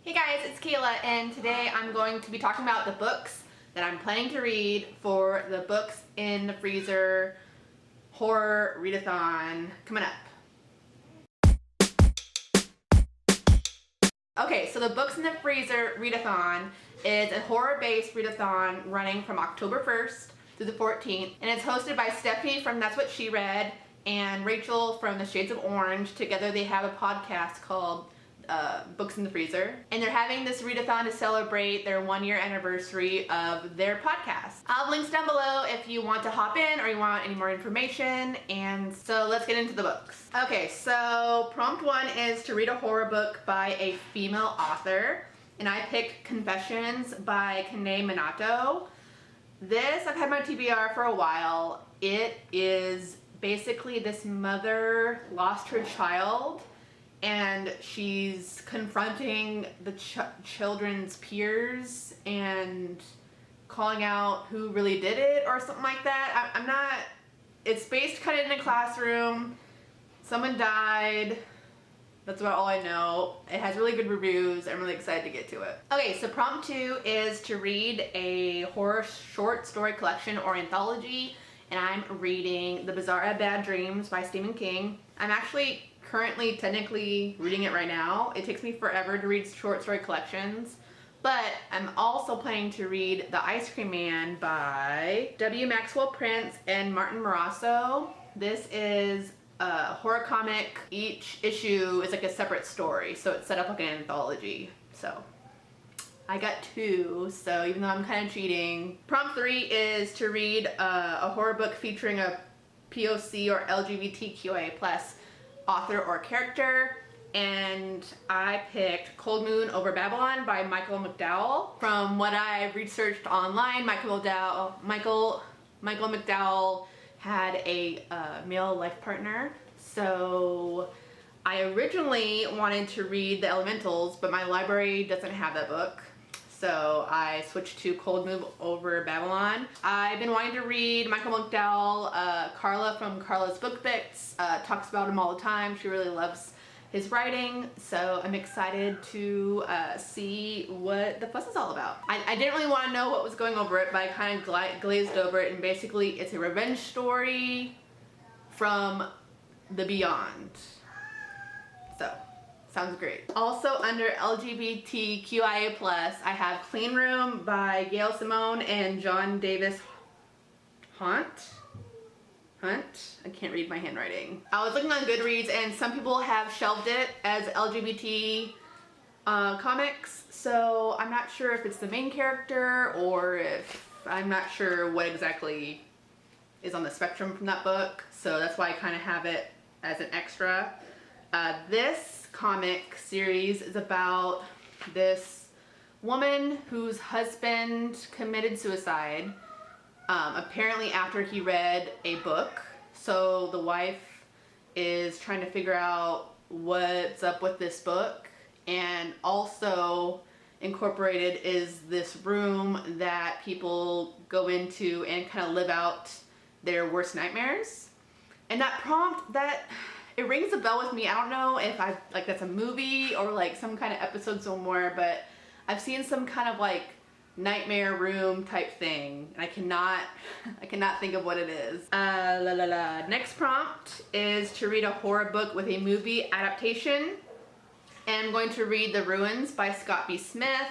Hey guys, it's Kayla, and today I'm going to be talking about the books that I'm planning to read for the Books in the Freezer Horror Readathon coming up. Okay, so the Books in the Freezer Readathon is a horror-based readathon running from October 1st through the 14th, and it's hosted by Stephanie from That's What She Read and Rachel from The Shades of Orange. Together they have a podcast called Books in the Freezer, and they're having this readathon to celebrate their 1-year anniversary of their podcast. I'll have links down below if you want to hop in or you want any more information. And so let's get into the books. Okay, so prompt 1 is to read a horror book by a female author, and I picked Confessions by Kanae Minato. This, I've had my TBR for a while. It is basically this mother lost her child, and she's confronting the children's peers and calling out who really did it or something like that. I'm not, it's based kind of in a classroom. Someone died. That's about all I know. It has really good reviews. I'm really excited to get to it. Okay, so prompt 2 is to read a horror short story collection or anthology, and I'm reading The Bazaar at Bad Dreams by Stephen King. I'm actually currently technically reading it right now. It takes me forever to read short story collections, but I'm also planning to read The Ice Cream Man by W. Maxwell Prince and Martin Morazzo. This is a horror comic. Each issue is like a separate story, so it's set up like an anthology. So I got 2, so even though I'm kind of cheating. Prompt 3 is to read a horror book featuring a POC or LGBTQIA+ author or character, and I picked Cold Moon Over Babylon by Michael McDowell. From what I researched online, Michael McDowell had a male life partner, so I originally wanted to read The Elementals, but my library doesn't have that book, so I switched to Cold Moon Over Babylon. I've been wanting to read Michael McDowell. Carla from Carla's Book Bits talks about him all the time. She really loves his writing, so I'm excited to see what the fuss is all about. I didn't really want to know what was going over it, but I kind of glazed over it, and basically it's a revenge story from the beyond. So, sounds great. Also under LGBTQIA+, I have Clean Room by Gail, Simone, and John Davis Hunt. I can't read my handwriting. I was looking on Goodreads, and some people have shelved it as LGBT comics, so I'm not sure if it's the main character or if I'm not sure what exactly is on the spectrum from that book, so that's why I kind of have it as an extra. This comic series is about this woman whose husband committed suicide, apparently after he read a book. So the wife is trying to figure out what's up with this book, and also incorporated is this room that people go into and kind of live out their worst nightmares. And that prompt, it rings a bell with me. I don't know if that's a movie or like some kind of episode somewhere, but I've seen some kind of like nightmare room type thing, and I cannot think of what it is. Next prompt is to read a horror book with a movie adaptation, and I'm going to read The Ruins by Scott B. Smith.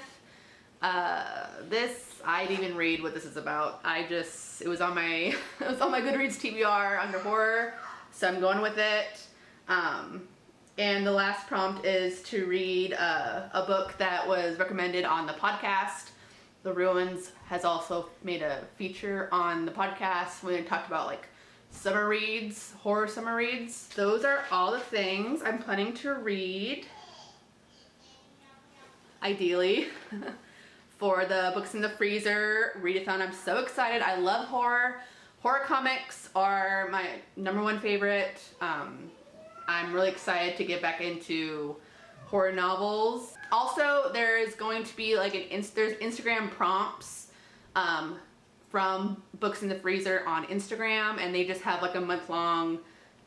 I'd even read what this is about. it was on my Goodreads TBR under horror, so I'm going with it. And the last prompt is to read a book that was recommended on the podcast. The Ruins has also made a feature on the podcast when we talked about like summer reads, horror summer reads. Those are all the things I'm planning to read, ideally, for the Books in the Freezer Readathon. I'm so excited. I love horror. Horror comics are my #1 favorite. I'm really excited to get back into horror novels. Also, there is going to be like there's Instagram prompts from Books in the Freezer on Instagram, and they just have like a month-long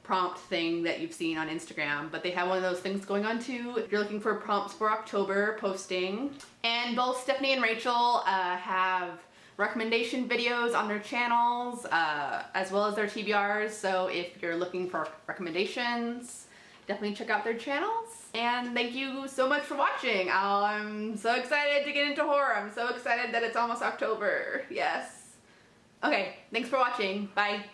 prompt thing that you've seen on Instagram, but they have one of those things going on too if you're looking for prompts for October posting. And both Stephanie and Rachel have recommendation videos on their channels as well as their TBRs, so if you're looking for recommendations, definitely check out their channels. And thank you so much for watching. I'm so excited to get into horror. I'm so excited that it's almost October. Yes. Okay, thanks for watching. Bye.